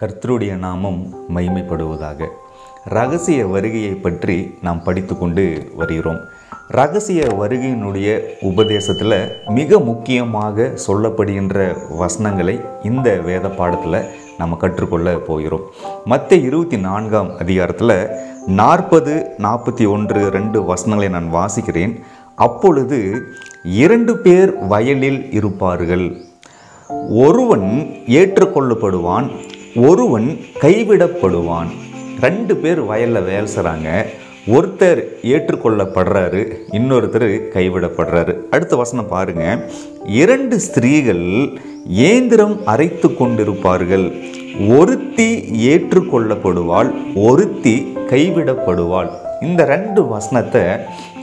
கர்த்தருடைய நாமம் மகிமைப்படுவதாக. இரகசிய வருகையை பற்றி நாம் படித்து கொண்டு வருகிறோம். இரகசிய வருகையினுடைய உபதேசத்தில் மிக முக்கியமாக சொல்லப்படுகின்ற வசனங்களை இந்த வேத பாடத்தில் நம்ம கற்றுக்கொள்ள போகிறோம். மத்தேயு 24ஆம் அதிகாரத்தில் 40, 41, 2 வசனங்களை நான் வாசிக்கிறேன். அப்பொழுது 2 பேர் வயலில் இருப்பார்கள், ஒருவன் ஏற்றுக்கொள்ளப்படுவான், ஒருவன் கைவிடப்படுவான். 2 பேர் வயலில் வேலை செய்கிறாங்க. ஒருத்தர் ஏற்றுக்கொள்ளப்படுறாரு, இன்னொருத்தர் கைவிடப்படுறாரு. அடுத்த வசனம் பாருங்க. 2 ஸ்திரீகள் இயந்திரம் அரைத்து கொண்டிருப்பார்கள், ஒருத்தி ஏற்றுக்கொள்ளப்படுவாள், ஒருத்தி கைவிடப்படுவாள். இந்த 2 வசனத்தை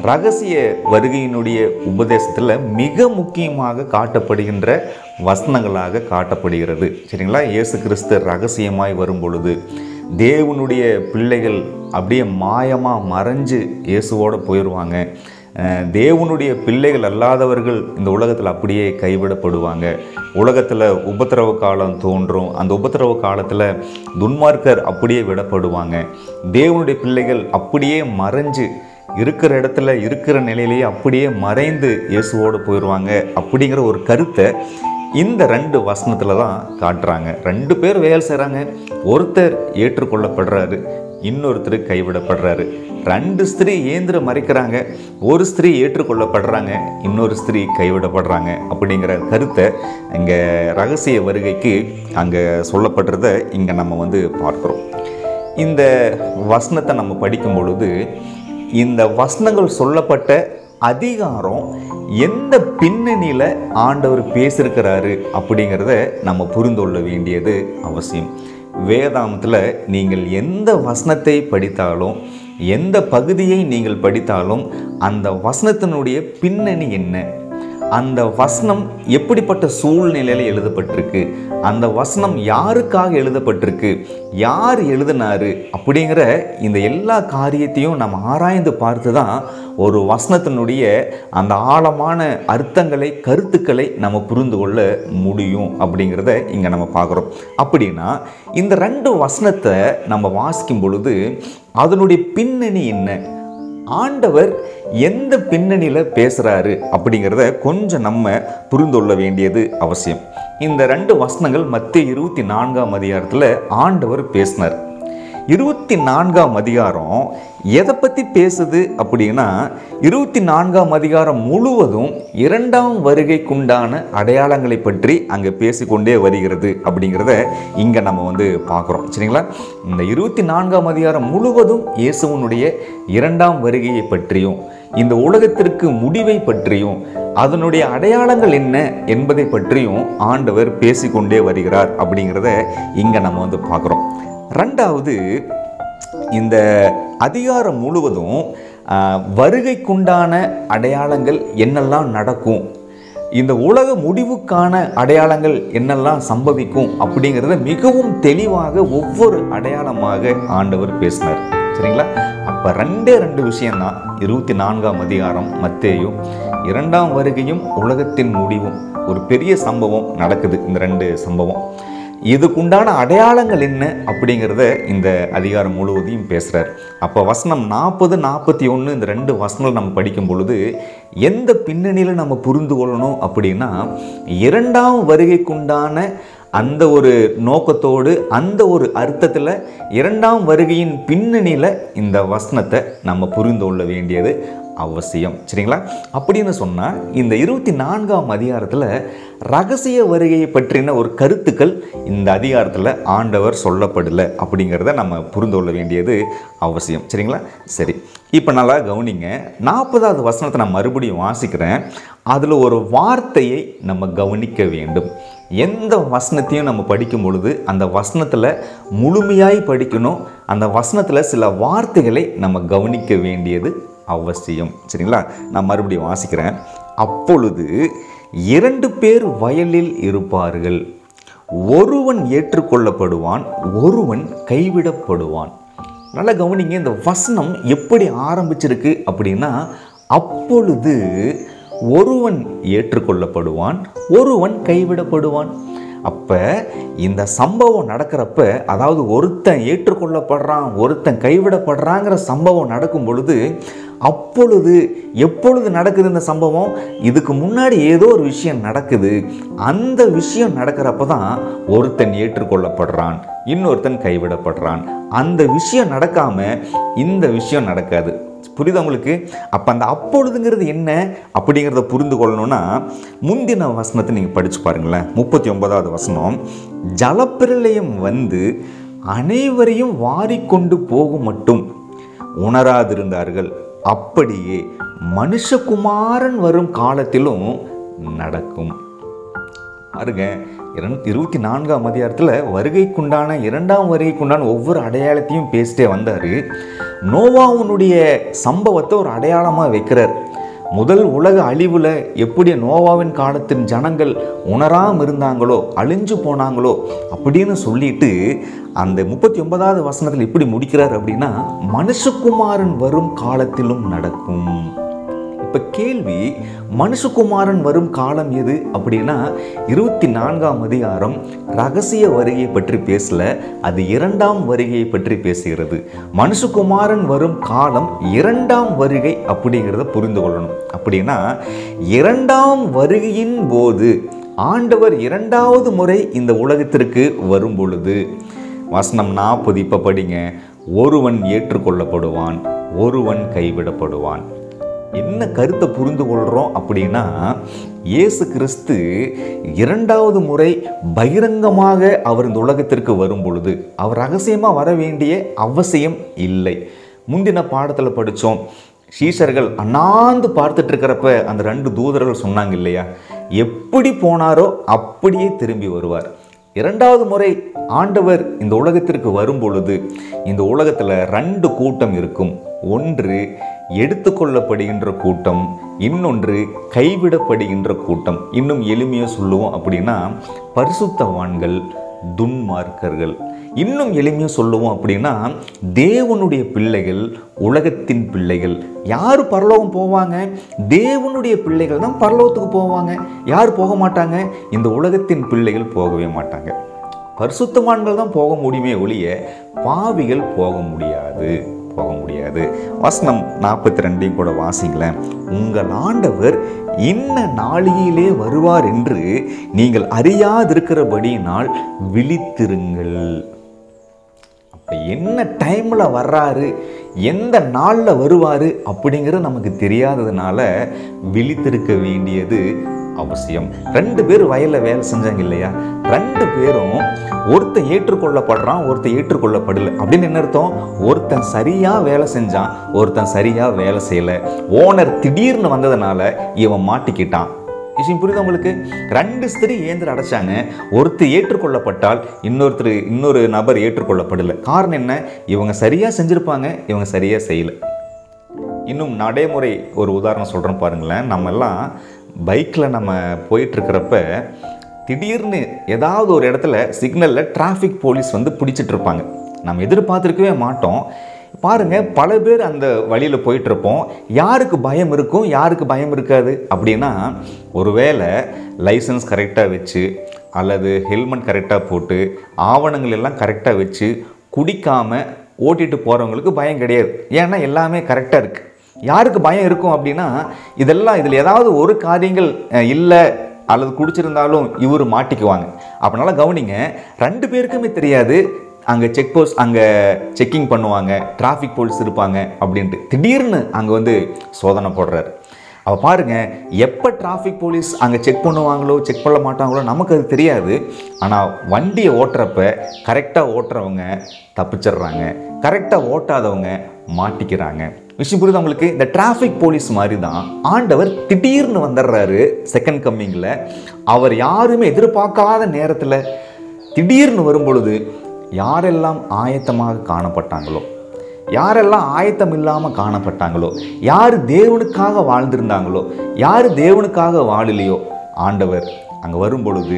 இரகசிய வருகையினுடைய உபதேசத்தில் மிக முக்கியமாக காட்டப்படுகின்ற வசனங்களாக காட்டப்படுகிறது. சரிங்களா? இயேசு கிறிஸ்து ரகசியமாய் வரும் பொழுது தேவனுடைய பிள்ளைகள் அப்படியே மாயமாக மறைஞ்சு இயேசுவோடு போயிடுவாங்க. தேவனுடைய பிள்ளைகள் அல்லாதவர்கள் இந்த உலகத்தில் அப்படியே கைவிடப்படுவாங்க. உலகத்தில் உபத்திரவ காலம் தோன்றும். அந்த உபத்திரவ காலத்தில் துன்மார்க்கர் அப்படியே விடப்படுவாங்க. தேவனுடைய பிள்ளைகள் அப்படியே மறைஞ்சு இருக்கிற இடத்துல இருக்கிற நிலையிலேயே அப்படியே மறைந்து இயேசுவோடு போயிடுவாங்க. அப்படிங்கிற ஒரு கருத்தை இந்த 2 வசனத்தில் தான் காட்டுறாங்க. 2 பேர் வேலை செய்கிறாங்க, ஒருத்தர் ஏற்றுக்கொள்ளப்படுறாரு, இன்னொருத்தர் கைவிடப்படுறாரு. 2 ஸ்திரீ இயந்திரம் மறைக்கிறாங்க, ஒரு ஸ்திரீ ஏற்றுக்கொள்ளப்படுறாங்க, இன்னொரு ஸ்திரீ கைவிடப்படுறாங்க. அப்படிங்கிற கருத்தை இங்கே இரகசிய வருகைக்கு அங்கே சொல்லப்படுறத இங்கே நம்ம பார்க்குறோம். இந்த வசனத்தை நம்ம படிக்கும் பொழுது இந்த வசனங்கள் சொல்லப்பட்ட அதிகாரம் எந்த பின்னணியில் ஆண்டவர் பேசியிருக்கிறாரு அப்படிங்கிறத நம்ம புரிந்து கொள்ள வேண்டியது அவசியம். வேதாமத்தில் நீங்கள் எந்த வசனத்தை படித்தாலும், எந்த பகுதியை நீங்கள் படித்தாலும் அந்த வசனத்தினுடைய பின்னணி என்ன, அந்த வசனம் எப்படிப்பட்ட சூழ்நிலையில் எழுதப்பட்டிருக்கு, அந்த வசனம் யாருக்காக எழுதப்பட்டிருக்கு, யார் எழுதினாரு அப்படிங்கிற இந்த எல்லா காரியத்தையும் நம்ம ஆராய்ந்து பார்த்து தான் ஒரு வசனத்தினுடைய அந்த ஆழமான அர்த்தங்களை, கருத்துக்களை நம்ம புரிந்து கொள்ள முடியும் அப்படிங்கிறத இங்கே நம்ம பார்க்குறோம். அப்படின்னா இந்த 2 வசனத்தை நம்ம வாசிக்கும் பொழுது அதனுடைய பின்னணி என்ன, ஆண்டவர் எந்த பின்னணியில் பேசுகிறாரு அப்படிங்கிறத கொஞ்சம் நம்ம புரிந்து கொள்ள வேண்டியது அவசியம். இந்த 2 வசனங்கள் மத்தேயு 24ஆம் அதிகாரத்தில் ஆண்டவர் பேசினார். 24ஆம் அதிகாரம் எதை பற்றி பேசுது அப்படின்னா, 24ஆம் அதிகாரம் முழுவதும் 2ஆம் வருகைக்குண்டான அடையாளங்களை பற்றி அங்கே பேசிக்கொண்டே வருகிறது அப்படிங்கிறத இங்கே நம்ம பார்க்குறோம். சரிங்களா? இந்த 24ஆம் அதிகாரம் முழுவதும் இயேசுவனுடைய 2ஆம் வருகையை பற்றியும், இந்த உலகத்திற்கு முடிவை பற்றியும், அதனுடைய அடையாளங்கள் என்ன என்பதை பற்றியும் ஆண்டவர் பேசிக்கொண்டே வருகிறார் அப்படிங்கிறத இங்கே நம்ம பார்க்குறோம். 2வது, இந்த அதிகாரம் முழுவதும் வருகைக்குண்டான அடையாளங்கள் என்னெல்லாம் நடக்கும், இந்த உலக முடிவுக்கான அடையாளங்கள் என்னெல்லாம் சம்பவிக்கும் அப்படிங்கிறத மிகவும் தெளிவாக ஒவ்வொரு அடையாளமாக ஆண்டவர் பேசினார். சரிங்களா? அப்போ 2 விஷயம்தான் 24ஆம் அதிகாரம் மத்தேயு. 2ஆம் வருகையும் உலகத்தின் முடிவும் ஒரு பெரிய சம்பவம் நடக்குது. இந்த 2 சம்பவம் இதுக்குண்டான அடையாளங்கள் என்ன அப்படிங்கிறத இந்த அதிகாரம் முழுவதையும் பேசுகிறார். அப்போ வசனம் 40, 41 இந்த 2 வசனங்கள் நம்ம படிக்கும் பொழுது எந்த பின்னணியில் நம்ம புரிந்து கொள்ளணும் அப்படின்னா, 2ஆம் வருகைக்குண்டான அந்த ஒரு நோக்கத்தோடு, அந்த ஒரு அர்த்தத்தில் 2ஆம் வருகையின் பின்னணியில் இந்த வசனத்தை நம்ம புரிந்து கொள்ள வேண்டியது அவசியம். சரிங்களா? அப்படின்னு சொன்னால் இந்த 24ஆம் அதிகாரத்தில் இரகசிய வருகையை பற்றின ஒரு கருத்துக்கள் இந்த அதிகாரத்தில் ஆண்டவர் சொல்லப்படலை அப்படிங்கிறத நம்ம புரிந்து கொள்ள வேண்டியது அவசியம். சரிங்களா? சரி, இப்போ நல்லா கவனிங்க. 40வது வசனத்தை நான் மறுபடியும் வாசிக்கிறேன். அதில் ஒரு வார்த்தையை நம்ம கவனிக்க வேண்டும். எந்த வசனத்தையும் நம்ம படிக்கும் பொழுது அந்த வசனத்தில் முழுமையாய் படிக்கணும். அந்த வசனத்தில் சில வார்த்தைகளை நம்ம கவனிக்க வேண்டியது அவசியம். சரிங்களா? நான் மறுபடியும் வாசிக்கிறேன். அப்பொழுது 2 பேர் வயலில் இருப்பார்கள், ஒருவன் ஏற்றுக்கொள்ளப்படுவான், ஒருவன் கைவிடப்படுவான். நல்லா கவனிங்க. இந்த வசனம் எப்படி ஆரம்பிச்சிருக்கு அப்படின்னா, அப்பொழுது ஒருவன் ஏற்றுக்கொள்ளப்படுவான், ஒருவன் கைவிடப்படுவான். அப்போ இந்த சம்பவம் நடக்கிறப்ப, அதாவது ஒருத்தன் ஏற்றுக்கொள்ளப்படுறான், ஒருத்தன் கைவிடப்படுறாங்கிற சம்பவம் நடக்கும் பொழுது, அப்பொழுது எப்பொழுது நடக்குது இந்த சம்பவம்? இதுக்கு முன்னாடி ஏதோ ஒரு விஷயம் நடக்குது. அந்த விஷயம் நடக்கிறப்ப தான் ஒருத்தன் ஏற்றுக்கொள்ளப்படுறான், இன்னொருத்தன் கைவிடப்படுறான். அந்த விஷயம் நடக்காம இந்த விஷயம் நடக்காது. புரியுது உங்களுக்கு? அப்போ அந்த அப்பொழுதுங்கிறது என்ன அப்படிங்கிறத புரிந்து கொள்ளணும்னா முந்தின வசனத்தை நீங்கள் படித்து பாருங்களேன். 39வது வசனம், ஜலப்பிரளயம் வந்து அனைவரையும் வாரிக்கொண்டு போகும் மட்டும் உணராதிருந்தார்கள், அப்படியே மனுஷகுமாரன் வரும் காலத்திலும் நடக்கும். பாருங்க, 24ஆம் அதிகாரத்தில் வருகைக்குண்டான 2ஆம் வருகைக்குண்டான ஒவ்வொரு அடையாளத்தையும் பேசிட்டே வந்தார். நோவாவுனுடைய சம்பவத்தை ஒரு அடையாளமாக வைக்கிறார். முதல் உலக அழிவில் எப்படி நோவாவின் காலத்தின் ஜனங்கள் உணராமல் இருந்தாங்களோ, அழிஞ்சு போனாங்களோ அப்படின்னு சொல்லிட்டு அந்த 39வது வசனத்தில் எப்படி முடிக்கிறார் அப்படின்னா, மனுஷகுமாரன் வரும் காலத்திலும் நடக்கும். இப்போ கேள்வி, மனுஷகுமாரன் வரும் காலம் எது அப்படின்னா 24ஆம் அதிகாரம் ரகசிய வருகையை பற்றி பேசல, அது 2ஆம் வருகையை பற்றி பேசுகிறது. மனுஷகுமாரன் வரும் காலம் 2ஆம் வருகை அப்படிங்கிறத புரிந்து கொள்ளணும். அப்படின்னா 2ஆம் வருகையின் போது ஆண்டவர் 2வது முறை இந்த உலகத்திற்கு வரும் பொழுது, வசனம் 40 இப்போ படிங்க, ஒருவன் ஏற்றுக்கொள்ளப்படுவான், ஒருவன் கைவிடப்படுவான். என்ன கருத்தை புரிந்து கொள்கிறோம் அப்படின்னா, இயேசு கிறிஸ்து 2வது முறை பகிரங்கமாக அவர் இந்த உலகத்திற்கு வரும் பொழுது அவர் ரகசியமாக வர வேண்டிய அவசியம் இல்லை. முந்தின பாடத்தில் படித்தோம், சீஷர்கள் அண்ணாந்து பார்த்துட்டு இருக்கிறப்ப அந்த 2 தூதர்கள் சொன்னாங்க இல்லையா, எப்படி போனாரோ அப்படியே திரும்பி வருவார். 2வது முறை ஆண்டவர் இந்த உலகத்திற்கு வரும் பொழுது இந்த உலகத்தில் 2 கூட்டம் இருக்கும். ஒன்று எடுத்துக்கொள்ளப்படுகின்ற கூட்டம், இன்னொன்று கைவிடப்படுகின்ற கூட்டம். இன்னும் எளிமையாக சொல்லுவோம் அப்படின்னா பரிசுத்தவான்கள், துன்மார்க்கர்கள். இன்னும் எளிமையாக சொல்லுவோம் அப்படின்னா தேவனுடைய பிள்ளைகள், உலகத்தின் பிள்ளைகள். யார் பரலோகம் போவாங்க? தேவனுடைய பிள்ளைகள் தான் பரலோகத்துக்கு போவாங்க. யார் போக மாட்டாங்க? இந்த உலகத்தின் பிள்ளைகள் போகவே மாட்டாங்க. பரிசுத்தவான்கள் தான் போக முடியுமே ஒழிய பாவிகள் போக முடியாது. வசனம் 42 கூட வாசிங்களேன். உங்கள் ஆண்டவர் இன்ன நாளிலே வருவார் என்று நீங்கள் அறியாதிருக்கிறபடியினால் விழித்திருங்கள். அப்போ என்ன டைமில் வர்றாரு, எந்த நாளில் வருவார் அப்படிங்கிறது நமக்கு தெரியாததுனால விழித்திருக்க வேண்டியது அவசியம். 2 பேர் வயலில் வேலை செஞ்சாங்க இல்லையா, 2 பேரும் ஒருத்தன் ஏற்றுக்கொள்ளப்படுறான், ஒருத்தன் ஏற்றுக்கொள்ளப்படலை. அப்படின்னு என்ன அர்த்தம்? ஒருத்தன் சரியாக வேலை செஞ்சான், ஒருத்தன் சரியாக வேலை செய்யலை. ஓனர் திடீர்னு வந்ததுனால இவன் மாட்டிக்கிட்டான். விஷயம் புரியுது உங்களுக்கு? 2 ஸ்திரீ ஏந்திர அடைச்சாங்க. ஒருத்தர் ஏற்றுக்கொள்ளப்பட்டால் இன்னொரு நபர் ஏற்றுக்கொள்ளப்படலை. காரணம் என்ன? இவங்க சரியாக செஞ்சுருப்பாங்க, இவங்க சரியாக செய்யலை. இன்னும் நடைமுறை ஒரு உதாரணம் சொல்கிறேன் பாருங்களேன். நம்ம எல்லாம் பைக்கில் நம்ம போயிட்டுருக்கிறப்ப திடீர்னு ஏதாவது ஒரு இடத்துல சிக்னலில் டிராஃபிக் போலீஸ் வந்து பிடிச்சிட்ருப்பாங்க. நம்ம எதிர்பார்த்துருக்கவே மாட்டோம். பாருங்கள், பல பேர் அந்த வழியில் போயிட்டுருப்போம். யாருக்கு பயம் இருக்கும், யாருக்கு பயம் இருக்காது அப்படின்னா, ஒருவேளை லைசன்ஸ் கரெக்டாக வச்சு அல்லது ஹெல்மெட் கரெக்டாக போட்டு ஆவணங்கள் எல்லாம் கரெக்டாக வச்சு குடிக்காமல் ஓட்டிகிட்டு போகிறவங்களுக்கு பயம் கிடையாது. ஏன்னா எல்லாமே கரெக்டாக இருக்குது. யாருக்கு பயம் இருக்கும் அப்படின்னா, இதில் ஏதாவது ஒரு காரியங்கள் இல்லை அல்லது குடிச்சிருந்தாலும் இவர் மாட்டிக்குவாங்க. அப்படினால கவனிங்க, 2 பேருக்குமே தெரியாது அங்கே செக் போஸ்ட், அங்கே செக்கிங் பண்ணுவாங்க, டிராஃபிக் போலீஸ் இருப்பாங்க அப்படின்ட்டு. திடீர்னு அங்கே வந்து சோதனை போடுறாரு. அப்போ பாருங்கள், எப்போ டிராஃபிக் போலீஸ் அங்கே செக் பண்ணுவாங்களோ செக் பண்ண மாட்டாங்களோ நமக்கு அது தெரியாது. ஆனால் வண்டியை ஓட்டுறப்ப கரெக்டாக ஓட்டுறவங்க தப்பிச்சிடுறாங்க, கரெக்டாக ஓட்டாதவங்க மாட்டிக்கிறாங்க. விஷயம் புரியுது உங்களுக்கு? இந்த டிராஃபிக் போலீஸ் மாதிரி தான் ஆண்டவர் திடீர்னு வந்துடுறாரு. செகண்ட் கம்மிங்கில் அவர் யாருமே எதிர்பார்க்காத நேரத்தில் திடீர்னு வரும் பொழுது யாரெல்லாம் ஆயத்தமாக காணப்பட்டாங்களோ, யாரெல்லாம் ஆயத்தம் இல்லாமல் காணப்பட்டாங்களோ, யார் தேவனுக்காக வாழ்ந்திருந்தாங்களோ, யார் தேவனுக்காக வாழலையோ, ஆண்டவர் அங்கே வரும் பொழுது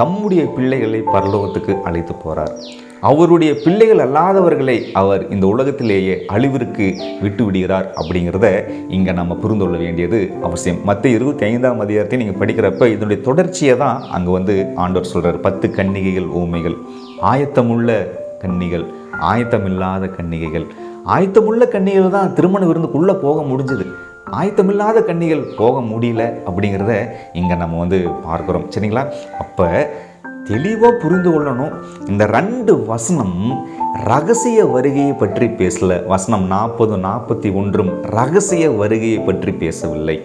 தம்முடைய பிள்ளைகளை பரலோகத்துக்கு அழைத்து போகிறார். அவருடைய பிள்ளைகள் அல்லாதவர்களை அவர் இந்த உலகத்திலேயே அழிவிற்கு விட்டு விடுகிறார் அப்படிங்கிறத இங்கே நம்ம புரிந்து கொள்ள வேண்டியது அவசியம். மத்திய 25ஆம் அதிகாரத்தை நீங்கள் படிக்கிறப்ப இதனுடைய தொடர்ச்சியை தான் அங்கே ஆண்டவர் சொல்கிறார். 10 கன்னிகைகள் ஊமைகள், ஆயத்தமுள்ள கன்னிகள், ஆயத்தமில்லாத கன்னிகைகள். ஆயத்தமுள்ள கன்னிகள் தான் திருமண விருந்துக்குள்ளே போக முடிஞ்சது, ஆயத்தமில்லாத கன்னிகள் போக முடியல அப்படிங்கிறத இங்கே நம்ம பார்க்குறோம். சரிங்களா? அப்போ தெளிவாக புரிந்து கொள்ளணும். இந்த 2 வசனம் ரகசிய வருகையை பற்றி பேசல. வசனம் 40, 41 ரகசிய வருகையை பற்றி பேசவில்லை.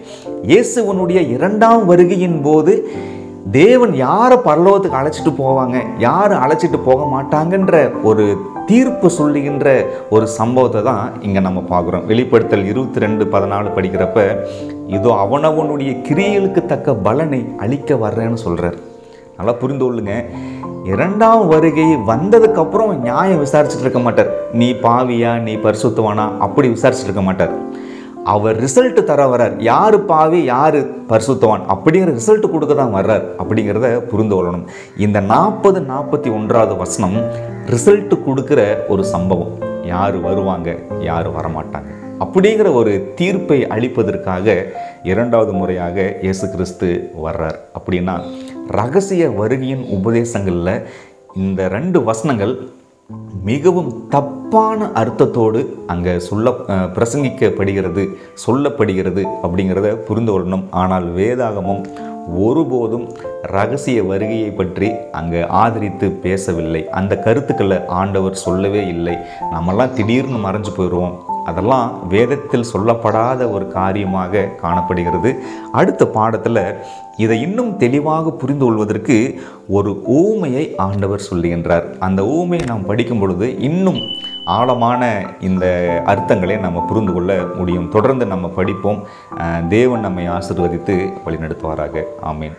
இயேசுவனுடைய 2ஆம் வருகையின் போது தேவன் யாரை பரலோகத்துக்கு அழைச்சிட்டு போவாங்க, யார் அழைச்சிட்டு போக மாட்டாங்கன்ற ஒரு தீர்ப்பு சொல்லுகின்ற ஒரு சம்பவத்தை தான் இங்கே நம்ம பார்க்குறோம். வெளிப்படுத்தல் 22:14 படிக்கிறப்ப, இதோ அவனவனுடைய கிரியைகளுக்கு தக்க பலனை அளிக்க வர்றேன்னு சொல்கிறார். நல்லா புரிந்து கொள்ளுங்க. 2ஆம் வருகை வந்ததுக்கப்புறம் நியாயம் விசாரிச்சுட்டு இருக்க மாட்டார். நீ பாவியா, நீ பரிசுத்தவானா, அப்படி விசாரிச்சுட்டு இருக்க மாட்டார். அவர் ரிசல்ட் தர வர்றார். யார் பாவி, யார் பரிசுத்தவான் அப்படிங்கிற ரிசல்ட் கொடுக்க தான் வர்றார் அப்படிங்கிறத புரிந்து கொள்ளணும். இந்த 40, 41வது வசனம் ரிசல்ட் கொடுக்குற ஒரு சம்பவம். யார் வருவாங்க, யார் வரமாட்டாங்க அப்படிங்கிற ஒரு தீர்ப்பை அளிப்பதற்காக 2வது முறையாக இயேசு கிறிஸ்து வர்றார். அப்படின்னா ரகசிய வருகையின் உபதேசங்களில் இந்த 2 வசனங்கள் மிகவும் தப்பான அர்த்தத்தோடு அங்கே பிரசங்கிக்கப்படுகிறது, சொல்லப்படுகிறது அப்படிங்கிறத புரிந்து கொள்ளணும். ஆனால் வேதாகமம் ஒருபோதும் ரகசிய வருகையை பற்றி அங்கே ஆதரித்து பேசவில்லை. அந்த கருத்துக்களை ஆண்டவர் சொல்லவே இல்லை. நம்மெல்லாம் திடீர்னு மறைஞ்சு போயிடுவோம். அதெல்லாம் வேதத்தில் சொல்லப்படாத ஒரு காரியமாக காணப்படுகிறது. அடுத்த பாடத்தில் இதை இன்னும் தெளிவாக புரிந்து கொள்வதற்கு ஒரு ஊமையை ஆண்டவர் சொல்லுகின்றார். அந்த ஊமையை நாம் படிக்கும் பொழுது இன்னும் ஆழமான இந்த அர்த்தங்களை நம்ம புரிந்து கொள்ள முடியும். தொடர்ந்து நம்ம படிப்போம். தேவன் நம்மை ஆசீர்வதித்து வழிநடத்துவாராக. ஆமீன்.